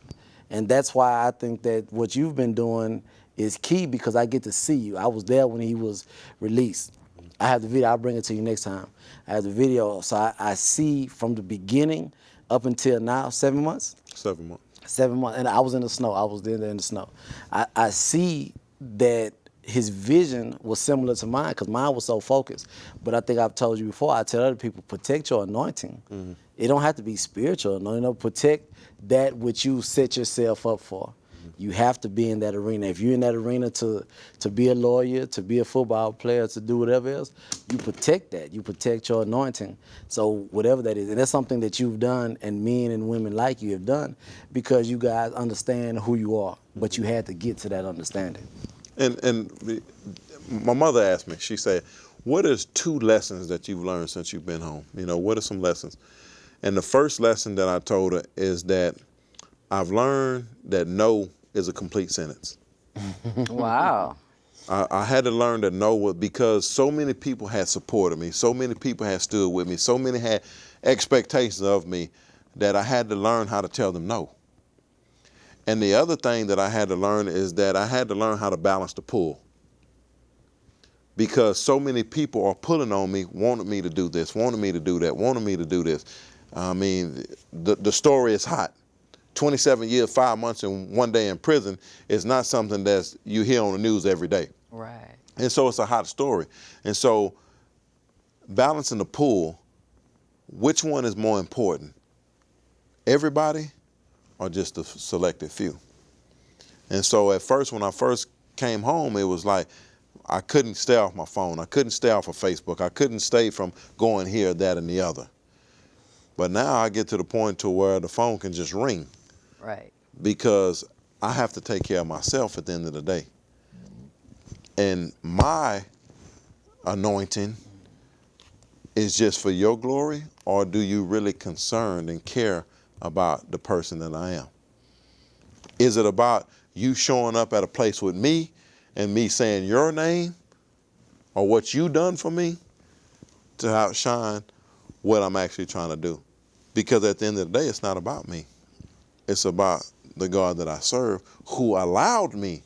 And that's why I think that what you've been doing is key, because I get to see you. I was there when he was released. I have the video, I'll bring it to you next time. I have the video, so I see from the beginning up until now, 7 months? 7 months. 7 months, and I was in the snow. I was there in the snow. I see that his vision was similar to mine, because mine was so focused. But I think I've told you before, I tell other people, protect your anointing. It don't have to be spiritual. No, protect that which you set yourself up for. You have to be in that arena. If you're in that arena to be a lawyer, to be a football player, to do whatever else, you protect that. You protect your anointing. So whatever that is. And that's something that you've done, and men and women like you have done, because you guys understand who you are. But you had to get to that understanding. And my mother asked me, she said, what is 2 lessons that you've learned since you've been home? You know, what are some lessons? And the first lesson that I told her is that I've learned that no is a complete sentence. Wow. I had to learn that no was, because so many people had supported me, so many people had stood with me, so many had expectations of me, that I had to learn how to tell them no. And the other thing that I had to learn is that I had to learn how to balance the pull. Because so many people are pulling on me, wanting me to do this, wanting me to do that, wanting me to do this. I mean, the story is hot. 27 years, 5 months, and 1 day in prison is not something that you hear on the news every day. Right. And so it's a hot story. And so balancing the pull, which one is more important? Everybody or just a selected few? And so at first, when I first came home, it was like I couldn't stay off my phone. I couldn't stay off of Facebook. I couldn't stay from going here, that, and the other. But now I get to the point to where the phone can just ring. Right. Because I have to take care of myself at the end of the day. And my anointing is just for your glory, or do you really concerned and care about the person that I am? Is it about you showing up at a place with me and me saying your name or what you done for me to outshine what I'm actually trying to do? Because at the end of the day, it's not about me. It's about the God that I serve, who allowed me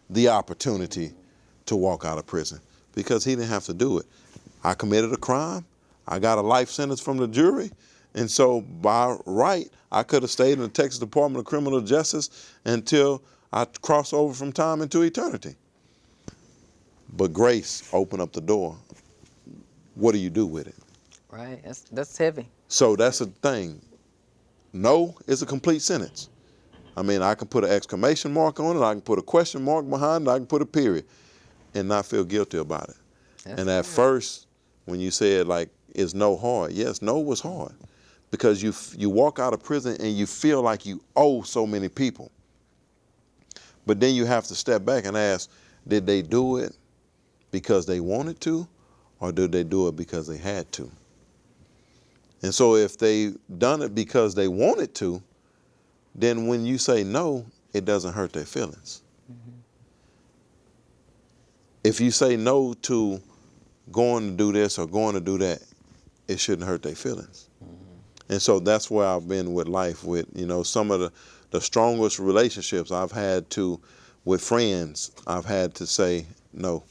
the opportunity to walk out of prison, because he didn't have to do it. I committed a crime. I got a life sentence from the jury. And so by right, I could have stayed in the Texas Department of Criminal Justice until I crossed over from time into eternity. But grace opened up the door. What do you do with it? Right, that's heavy. So that's the thing. No is a complete sentence. I mean, I can put an exclamation mark on it, I can put a question mark behind it, I can put a period and not feel guilty about it. And at first, when you said like, is no hard? Yes, no was hard. Because you walk out of prison and you feel like you owe so many people. But then you have to step back and ask, did they do it because they wanted to, or did they do it because they had to? And so if they done it because they wanted to, then when you say no, it doesn't hurt their feelings. Mm-hmm. If you say no to going to do this or going to do that, it shouldn't hurt their feelings. Mm-hmm. And so that's where I've been with life, with, you know, some of the strongest relationships I've had to, with friends, I've had to say no.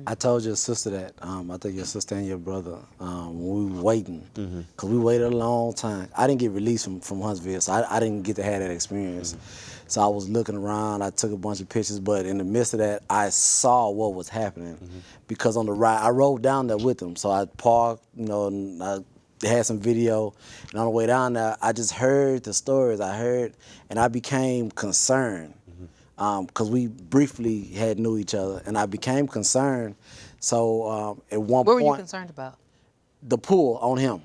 I told your sister that, I think your sister and your brother, when we were waiting, because we waited a long time. I didn't get released from Huntsville, so I didn't get to have that experience. So I was looking around, I took a bunch of pictures, but in the midst of that, I saw what was happening. Because on the ride, I rode down there with them. So I parked, you know, and I had some video, and on the way down there, I just heard the stories I heard, and I became concerned. Because we briefly had knew each other, and I became concerned. So at one point— What were you concerned about? The pull on him,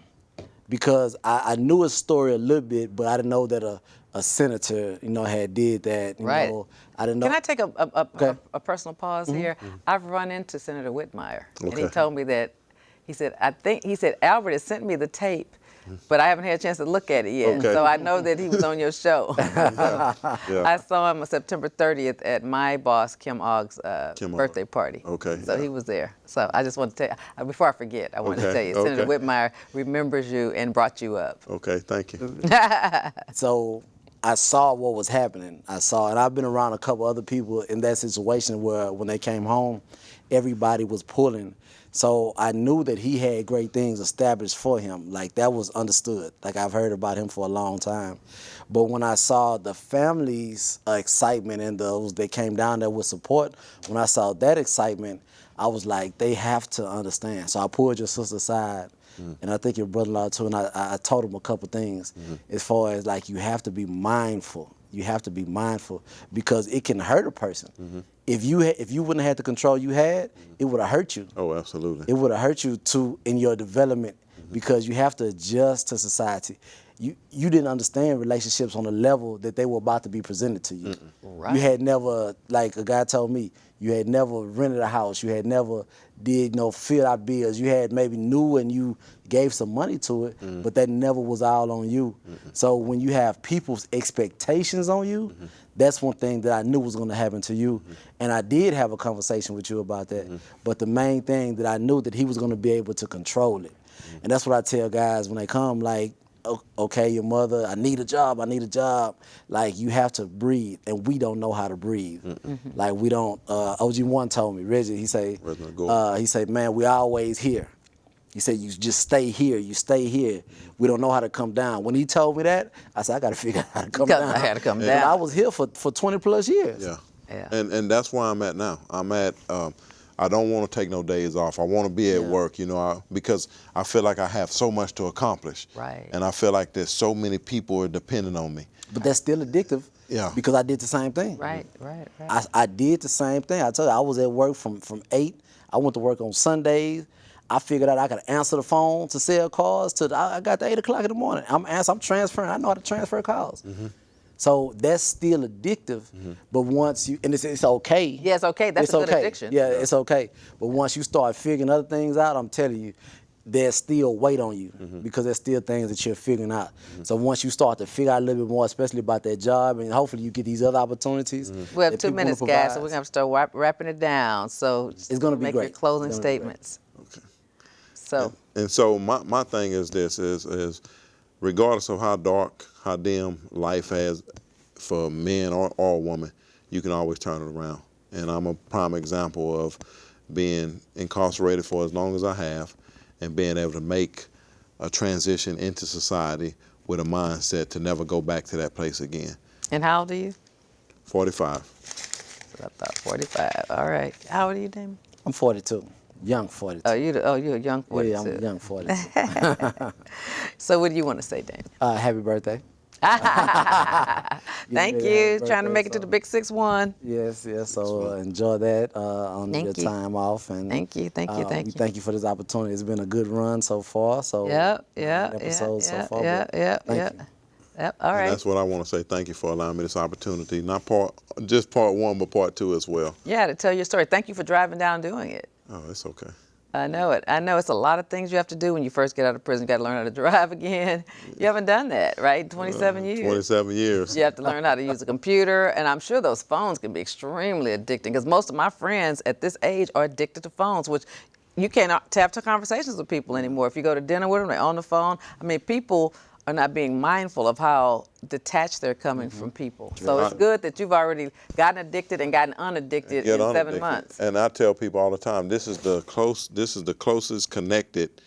because I knew his story a little bit, but I didn't know that a senator, you know, had did that. You Right. know, I didn't know. Can I take Okay. a personal pause here? I've run into Senator Whitmire, and he Okay. told me that, he said, Albert has sent me the tape, but I haven't had a chance to look at it yet. Okay. So I know that he was on your show. Yeah. I saw him on September 30th at my boss, Kim Ogg's birthday party. Okay. So he was there. So I just want to tell you, before I forget, I want to Okay, tell you, Senator okay. Whitmire remembers you and brought you up. Okay, thank you. So I saw what was happening. And I've been around a couple other people in that situation where when they came home, everybody was pulling. So I knew that he had great things established for him. Like, that was understood. Like, I've heard about him for a long time. But when I saw the family's excitement and those that came down there with support, when I saw that excitement, I was like, they have to understand. So I pulled your sister aside, and I think your brother-in-law too, and I told him a couple things as far as, like, you have to be mindful. You have to be mindful because it can hurt a person. If you wouldn't have had the control you had, it would have hurt you. Oh, absolutely. It would have hurt you too in your development because you have to adjust to society. You didn't understand relationships on the level that they were about to be presented to you. Right. You had never, like a guy told me, you had never rented a house. You had never did fill out bills. You had maybe knew and you gave some money to it, but that never was all on you. So when you have people's expectations on you, that's one thing that I knew was going to happen to you. And I did have a conversation with you about that. But the main thing that I knew that he was going to be able to control it. And that's what I tell guys when they come, like, okay, your mother, I need a job. Like, you have to breathe, and we don't know how to breathe. Like, we don't, OG1 told me, Reggie, he say, man, we always here. He said, you just stay here, We don't know how to come down. When he told me that, I said, I got to figure out how to come down. I had to come And down. I was here for 20 plus years. Yeah. Yeah. And that's where I'm at now. I'm at, I don't want to take no days off. I want to be at work, you know, because I feel like I have so much to accomplish. Right. And I feel like there's so many people are depending on me. But that's still addictive. Yeah. Because I did the same thing. Right. I did the same thing. I told you, I was at work from 8. I went to work on Sundays. I figured out I could answer the phone to sell cars. I got to 8 o'clock in the morning. I'm transferring. I know how to transfer calls. So that's still addictive. But once you, and it's okay. Yeah, it's okay. That's a good addiction. Yeah, it's okay. But once you start figuring other things out, I'm telling you, there's still weight on you because there's still things that you're figuring out. So once you start to figure out a little bit more, especially about that job, and hopefully you get these other opportunities. We have that 2 people minutes, wanna guys, so provide. we're going to start wrapping it down. So It's gonna be make your great. closing It's gonna be great. statements. Okay. So, And so my thing is this, is regardless of how dark, how dim life has for men or woman, you can always turn it around. And I'm a prime example of being incarcerated for as long as I have, and being able to make a transition into society with a mindset to never go back to that place again. And how old are you? 45. I thought 45. All right. How old are you, Damion? I'm 42, young 42. You're a young 42. Yeah, I'm a young 42. So what do you want to say, Damion? Happy birthday. Thank Yeah, you. happy Trying to birthday, make it to the big 6-1. Yes. So enjoy that on Thank your you. time off. And Thank you. we thank you for this opportunity. It's been a good run so far. So episodes so far. Thank you. Yep. All right. And that's what I want to say. Thank you for allowing me this opportunity. Not just part one, but part two as well. Yeah, to tell your story. Thank you for driving down doing it. Oh, it's okay. I know it. I know it's a lot of things you have to do when you first get out of prison. You got to learn how to drive again. You haven't done that, right? 27 years. 27 years. You have to learn how to use a computer, and I'm sure those phones can be extremely addicting because most of my friends at this age are addicted to phones, which you can't have conversations with people anymore. If you go to dinner with them, they're on the phone. I mean, people are not being mindful of how detached they're coming from people. So it's good that you've already gotten addicted and gotten unaddicted in 7 months. And I tell people all the time, this is the closest connected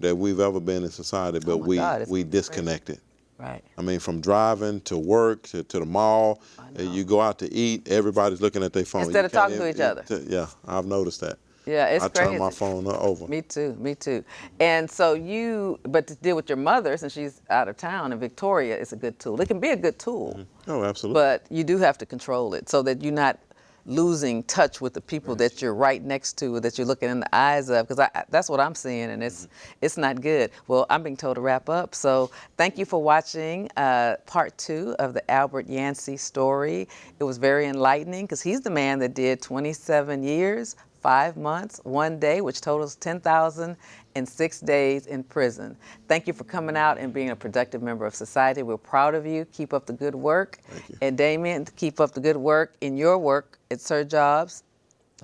that we've ever been in society, but we disconnected. Right. I mean, from driving to work to the mall, you go out to eat, everybody's looking at their phone. Instead of talking to each other. Yeah, I've noticed that. Yeah, it's I crazy. turn my phone over. Me too. And so but to deal with your mother, since she's out of town in Victoria, is a good tool. It can be a good tool. Mm-hmm. Oh, absolutely. But you do have to control it so that you're not losing touch with the people that you're right next to, or that you're looking in the eyes of, because that's what I'm seeing, and it's not good. Well, I'm being told to wrap up, so thank you for watching part 2 of the Albert Yancy story. It was very enlightening because he's the man that did 27 years, 5 months, 1 day, which totals 10,006 days in prison. Thank you for coming out and being a productive member of society. We're proud of you. Keep up the good work. Thank you. And Damion, keep up the good work in your work at Sir Jobs.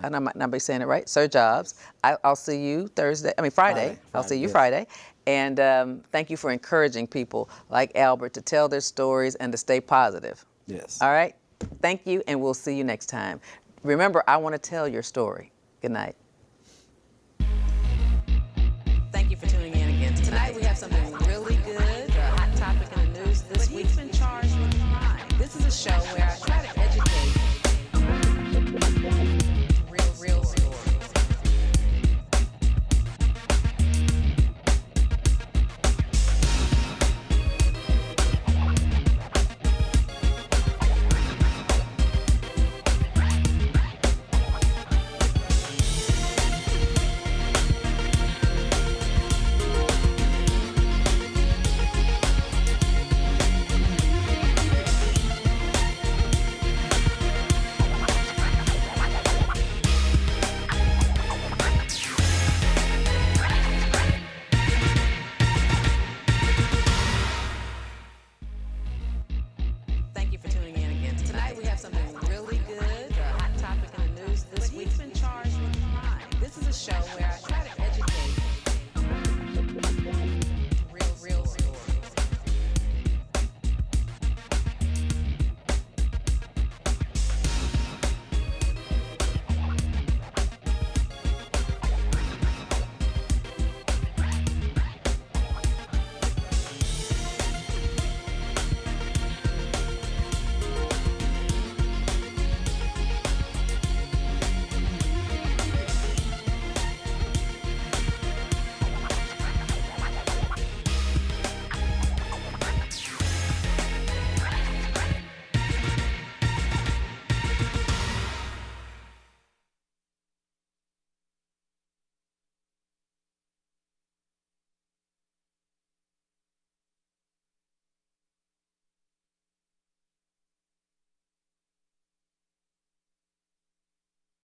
I might not be saying it right. Sir Jobs. I'll see you Friday. I'll see you yes. Friday. And thank you for encouraging people like Albert to tell their stories and to stay positive. Yes. All right? Thank you, and we'll see you next time. Remember, I want to tell your story. Good night. Thank you for tuning in again. Tonight we have something